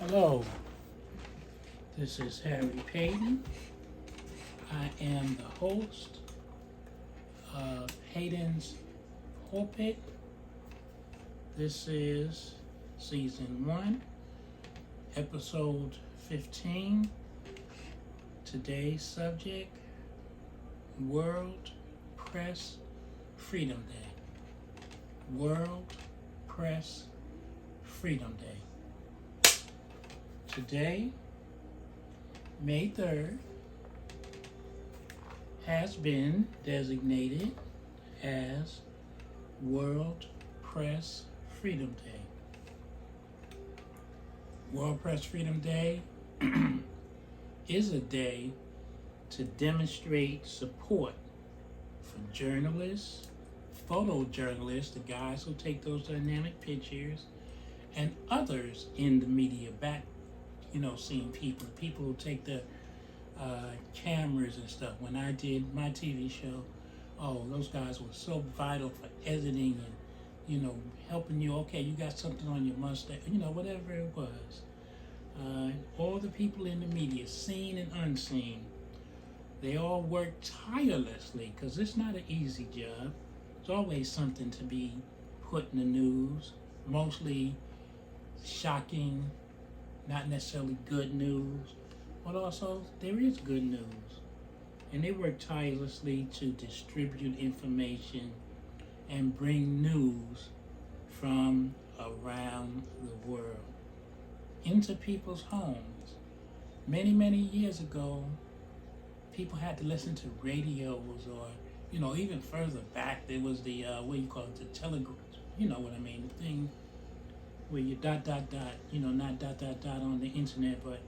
Hello, this is Harry Paden. I am the host of Paden's Pulpit. This is Season 1, Episode 15. Today's subject, World Press Freedom Day. World Press Freedom Day. Today, May 3rd, has been designated as World Press Freedom Day. World Press Freedom Day is a day to demonstrate support for journalists, photojournalists, the guys who take those dynamic pictures, and others in the media seeing people who take the cameras and stuff. When I did my TV show, those guys were so vital for editing and, helping you. Okay, you got something on your mustache, whatever it was. All the people in the media, seen and unseen, they all work tirelessly because it's not an easy job. It's always something to be put in the news, mostly shocking, not necessarily good news, but also there is good news. And they work tirelessly to distribute information and bring news from around the world into people's homes. Many, many years ago, people had to listen to radios or, even further back, there was the, the telegraph, you know what I mean, the thing where you not on the internet, but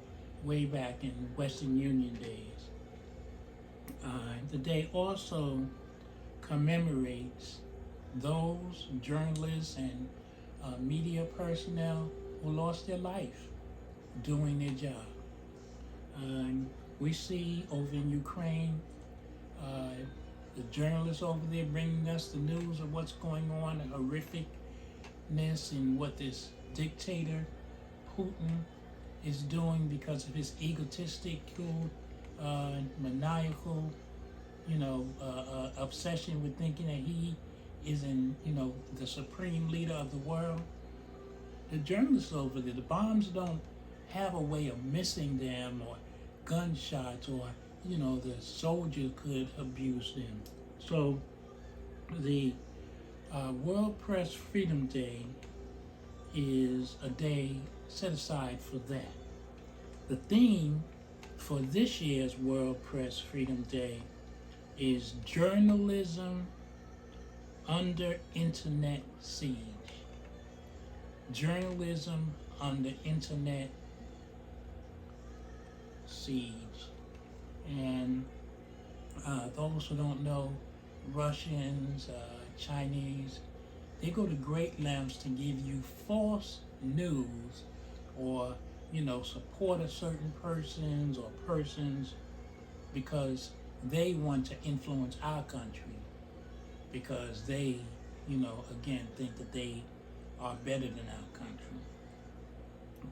way back in Western Union days. The day also commemorates those journalists and media personnel who lost their life doing their job. We see over in Ukraine, the journalists over there bringing us the news of what's going on, the horrificness and what this dictator Putin is doing because of his egotistical, maniacal, obsession with thinking that he is the supreme leader of the world. The journalists over there, the bombs don't have a way of missing them, or gunshots, or the soldier could abuse them. So the World Press Freedom Day is a day set aside for that. The theme for this year's World Press Freedom Day is Journalism Under Internet Siege. Journalism under Internet siege. And those who don't know, Russians, Chinese, they go to great lengths to give you false news or, support of certain persons or persons because they want to influence our country, because they, again, think that they are better than our country.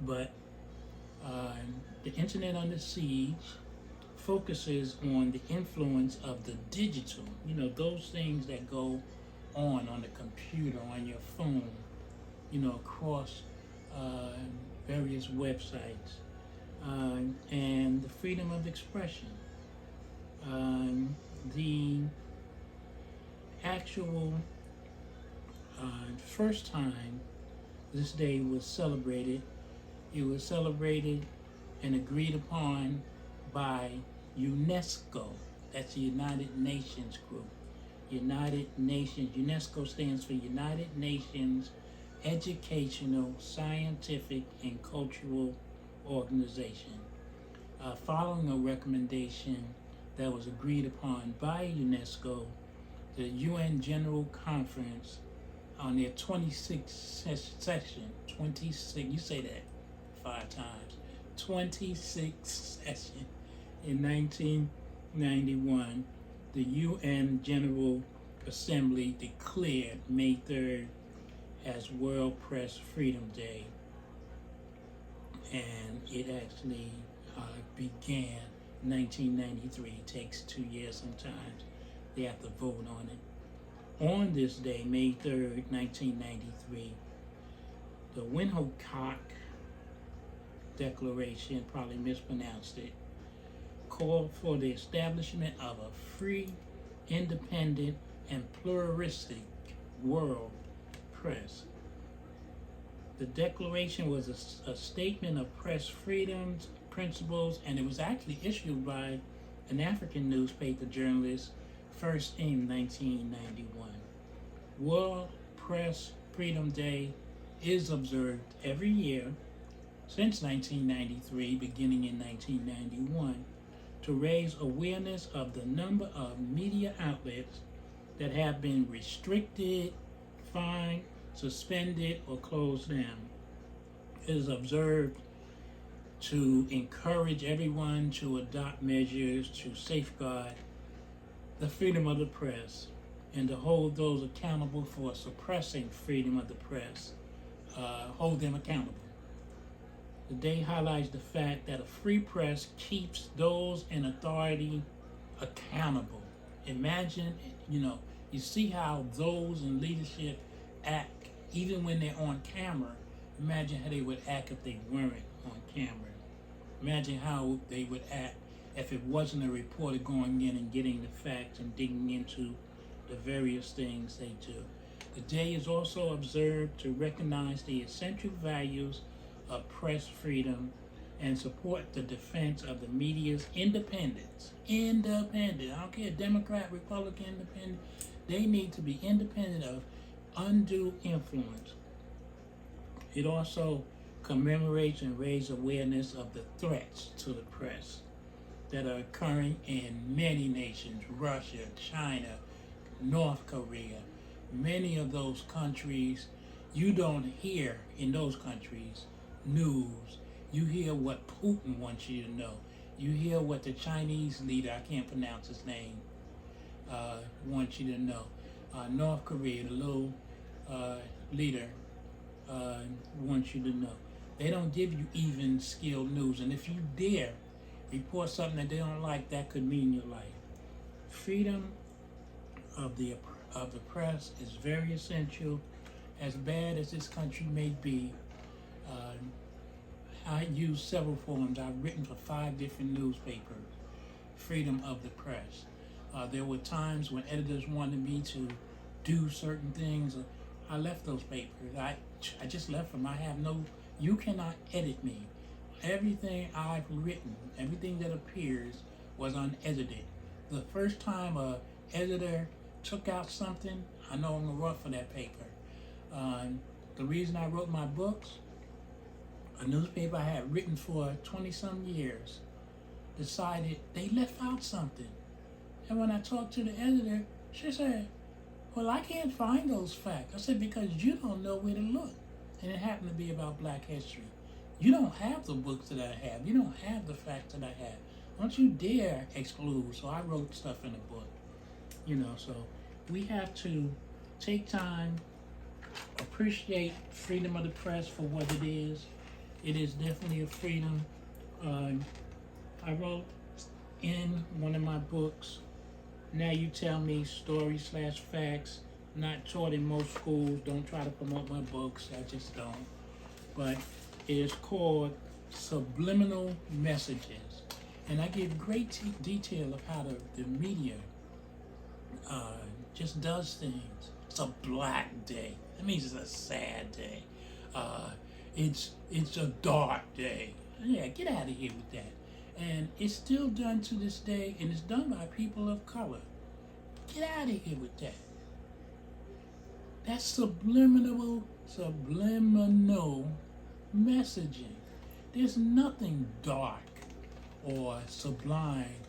But the Internet Under Siege focuses on the influence of the digital, those things that go on the computer, on your phone, across various websites, and the freedom of expression. The actual first time this day was celebrated, it was celebrated and agreed upon by UNESCO. That's the United Nations group. United Nations. UNESCO stands for United Nations Educational, Scientific, and Cultural Organization. Following a recommendation that was agreed upon by UNESCO, the UN General Conference on their 26th session, 26, you say that 5 times, 26th session in 1991, the UN General Assembly declared May 3rd as World Press Freedom Day. and it actually began 1993. It takes 2 years sometimes. They have to vote on it. On this day, May 3rd, 1993, the Winhocock Declaration, probably mispronounced it, called for the establishment of a free, independent, and pluralistic world press. The declaration was a statement of press freedoms, principles, and it was actually issued by an African newspaper journalist first in 1991. World Press Freedom Day is observed every year since 1993, beginning in 1991, to raise awareness of the number of media outlets that have been restricted, fined, suspended, or closed down. It is observed to encourage everyone to adopt measures to safeguard the freedom of the press and to hold those accountable for suppressing freedom of the press, hold them accountable. The day highlights the fact that a free press keeps those in authority accountable. Imagine, you see how those in leadership act even when they're on camera. Imagine how they would act if they weren't on camera. Imagine how they would act if it wasn't a reporter going in and getting the facts and digging into the various things they do. The day is also observed to recognize the essential values of press freedom and support the defense of the media's independence. Independent. I don't care, Democrat, Republican, independent. They need to be independent of undue influence. It also commemorates and raises awareness of the threats to the press that are occurring in many nations: Russia, China, North Korea. Many of those countries, you don't hear in those countries news. You hear what Putin wants you to know. You hear what the Chinese leader, I can't pronounce his name, wants you to know. North Korea, the little leader, wants you to know. They don't give you even skilled news, and if you dare report something that they don't like, that could mean your life. Freedom of the press is very essential. As bad as this country may be, I use several forms. I've written for 5 different newspapers. Freedom of the press. There were times when editors wanted me to do certain things. I left those papers. I just left them. You cannot edit me. Everything I've written, everything that appears was unedited. The first time a editor took out something, I know I'm gonna run for that paper. The reason I wrote my books, a newspaper I had written for 20-some years, decided they left out something. And when I talked to the editor, she said, well, I can't find those facts. I said, because you don't know where to look. And it happened to be about Black history. You don't have the books that I have. You don't have the facts that I have. Don't you dare exclude. So I wrote stuff in the book. So we have to take time, appreciate freedom of the press for what it is. It is definitely a freedom. I wrote in one of my books, Now You Tell Me, story/facts, not taught in most schools. Don't try to promote my books, I just don't. But it is called Subliminal Messages. And I give great detail of how the media just does things. It's a black day. That means it's a sad day. It's a dark day. Yeah, get out of here with that. And it's still done to this day, and it's done by people of color. Get out of here with that. That's subliminal messaging. There's nothing dark or sublime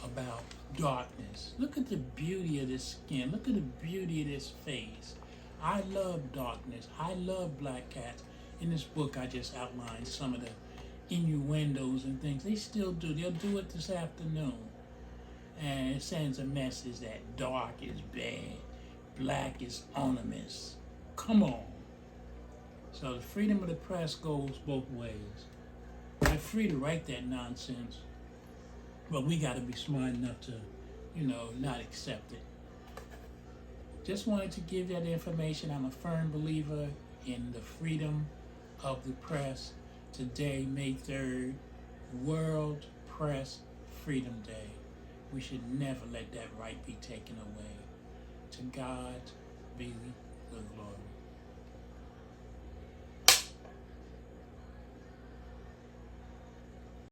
about darkness. Look at the beauty of this skin. Look at the beauty of this face. I love darkness. I love black cats. In this book, I just outlined some of the innuendos and things. They still do. They'll do it this afternoon. And it sends a message that dark is bad, black is ominous. Come on. So the freedom of the press goes both ways. They're free to write that nonsense, but we got to be smart enough to, not accept it. Just wanted to give that information. I'm a firm believer in the freedom of the press. Today, May 3rd, World Press Freedom Day. We should never let that right be taken away. To God be the glory.